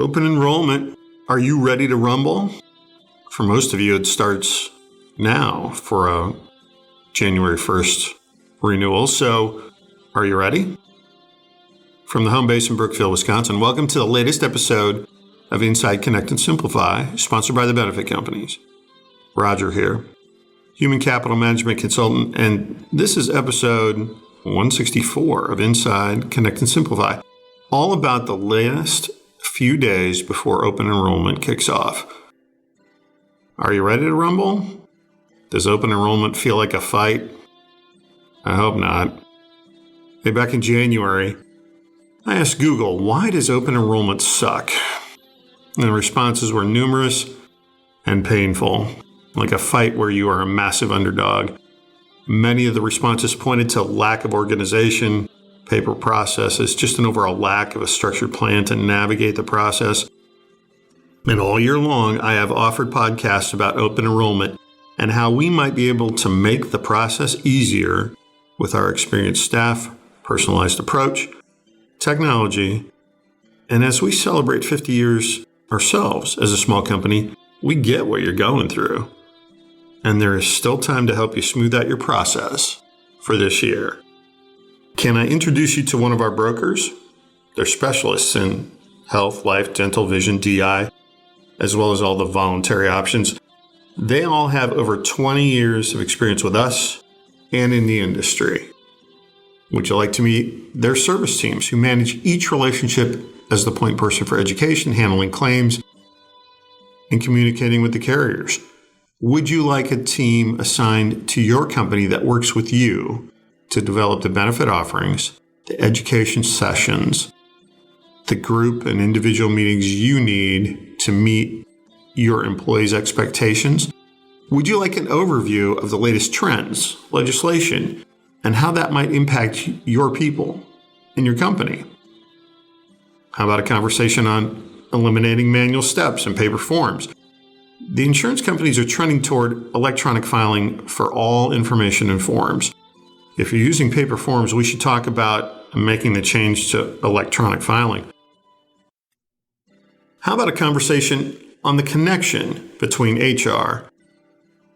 Open enrollment. Are you ready to rumble? For most of you, it starts now for a January 1st renewal. So are you ready? From the home base in Brookfield, Wisconsin, welcome to the latest episode of Inside Connect and Simplify, sponsored by the benefit companies. Roger here, human capital management consultant, and this is episode 164 of Inside Connect and Simplify, all about the last few days before open enrollment kicks off. Are you ready to rumble? Does open enrollment feel like a fight? I hope not. Hey, back in January, I asked Google, why does open enrollment suck? And the responses were numerous and painful, like a fight where you are a massive underdog. Many of the responses pointed to lack of organization, paper processes, just an overall lack of a structured plan to navigate the process. And all year long, I have offered podcasts about open enrollment and how we might be able to make the process easier with our experienced staff, personalized approach, technology, and as we celebrate 50 years ourselves as a small company, we get what you're going through. And there is still time to help you smooth out your process for this year. Can I introduce you to one of our brokers? They're specialists in health, life, dental, vision, DI, as well as all the voluntary options. They all have over 20 years of experience with us and in the industry. Would you like to meet their service teams who manage each relationship as the point person for education, handling claims, and communicating with the carriers? Would you like a team assigned to your company that works with you to develop the benefit offerings, the education sessions, the group and individual meetings you need to meet your employees' expectations? Would you like an overview of the latest trends, legislation, and how that might impact your people and your company? How about a conversation on eliminating manual steps and paper forms? The insurance companies are trending toward electronic filing for all information and forms. If you're using paper forms, we should talk about making the change to electronic filing. How about a conversation on the connection between HR,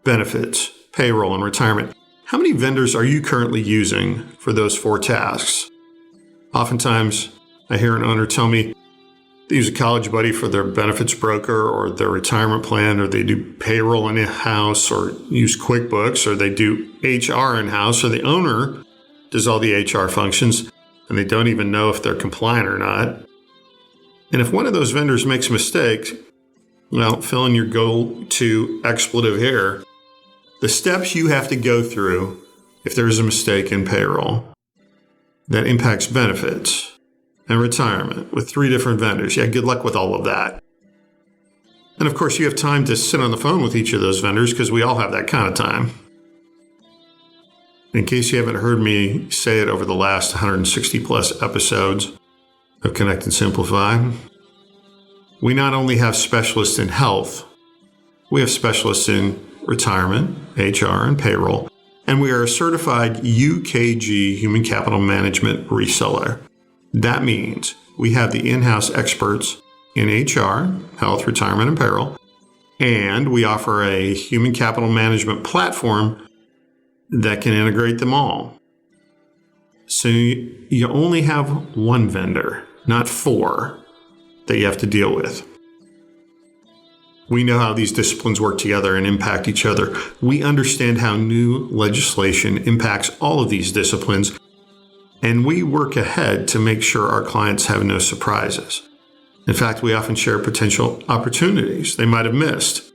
benefits, payroll, and retirement? How many vendors are you currently using for those four tasks? Oftentimes, I hear an owner tell me they use a college buddy for their benefits broker or their retirement plan, or they do payroll in-house or use QuickBooks, or they do HR in-house, or the owner does all the HR functions and they don't even know if they're compliant or not. And if one of those vendors makes a mistake, well, fill in your go-to expletive here. The steps you have to go through if there is a mistake in payroll that impacts benefits and retirement with 3 different vendors. Yeah, good luck with all of that. And of course, you have time to sit on the phone with each of those vendors because we all have that kind of time. In case you haven't heard me say it over the last 160 plus episodes of Connect and Simplify, we not only have specialists in health, we have specialists in retirement, HR, and payroll, and we are a certified UKG human capital management reseller. That means we have the in-house experts in HR, health, retirement, and payroll, and we offer a human capital management platform that can integrate them all. So you only have one vendor, not 4, that you have to deal with. We know how these disciplines work together and impact each other. We understand how new legislation impacts all of these disciplines, and we work ahead to make sure our clients have no surprises. In fact, we often share potential opportunities they might have missed.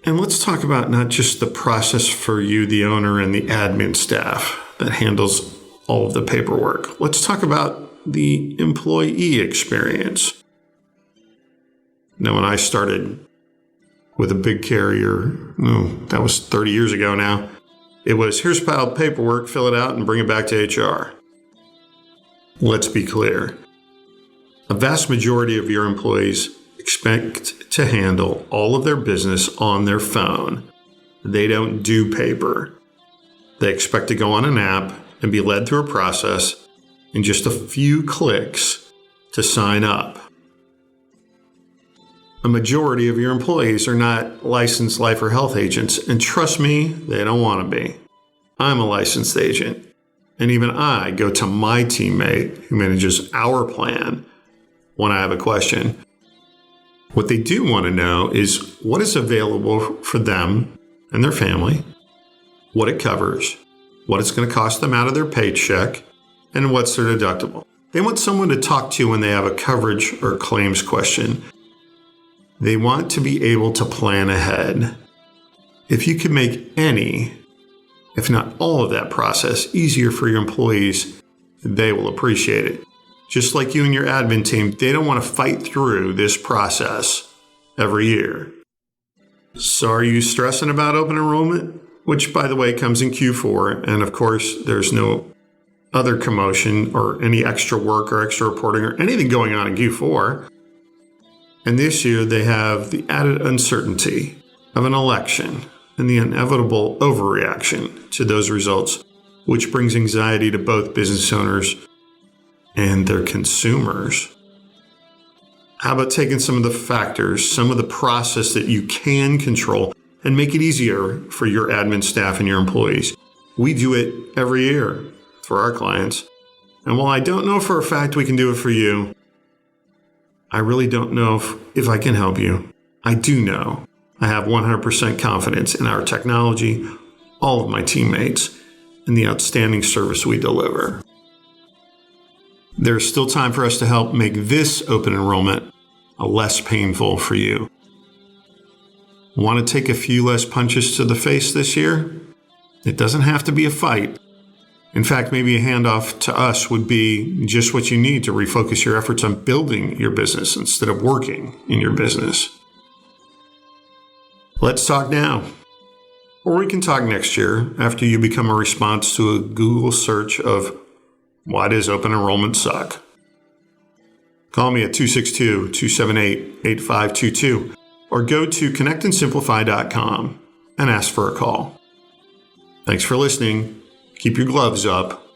And let's talk about not just the process for you, the owner, and the admin staff that handles all of the paperwork. Let's talk about the employee experience. Now, when I started with a big carrier, that was 30 years ago now, it was, here's a pile of paperwork, fill it out, and bring it back to HR. Let's be clear. A vast majority of your employees expect to handle all of their business on their phone. They don't do paper. They expect to go on an app and be led through a process in just a few clicks to sign up. A majority of your employees are not licensed life or health agents, and trust me, they don't want to be. I'm a licensed agent, and even I go to my teammate who manages our plan when I have a question. What they do want to know is what is available for them and their family, what it covers, what it's going to cost them out of their paycheck, and what's their deductible. They want someone to talk to when they have a coverage or claims question. They want to be able to plan ahead. If you can make any, if not all of that process easier for your employees, they will appreciate it. Just like you and your admin team, they don't want to fight through this process every year. So are you stressing about open enrollment? Which, by the way, comes in Q4. And of course, there's no other commotion or any extra work or extra reporting or anything going on in Q4. And this year, they have the added uncertainty of an election and the inevitable overreaction to those results, which brings anxiety to both business owners and their consumers. How about taking some of the factors, some of the process that you can control, and make it easier for your admin staff and your employees? We do it every year for our clients. And while I don't know for a fact we can do it for you, I really don't know if I can help you. I do know I have 100% confidence in our technology, all of my teammates, and the outstanding service we deliver. There's still time for us to help make this open enrollment less painful for you. Want to take a few less punches to the face this year? It doesn't have to be a fight. In fact, maybe a handoff to us would be just what you need to refocus your efforts on building your business instead of working in your business. Let's talk now. Or we can talk next year after you become a response to a Google search of why does open enrollment suck? Call me at 262-278-8522 or go to connectandsimplify.com and ask for a call. Thanks for listening. Keep your gloves up.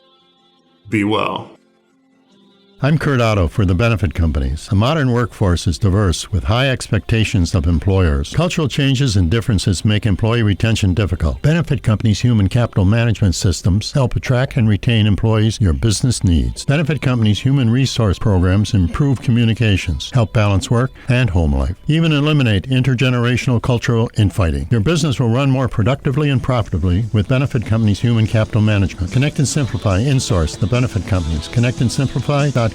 Be well. I'm Kurt Otto for the Benefit Companies. A modern workforce is diverse with high expectations of employers. Cultural changes and differences make employee retention difficult. Benefit Companies' human capital management systems help attract and retain employees your business needs. Benefit Companies' human resource programs improve communications, help balance work and home life, even eliminate intergenerational cultural infighting. Your business will run more productively and profitably with Benefit Companies' human capital management. Connect and Simplify insource the Benefit Companies. ConnectandSimplify.com.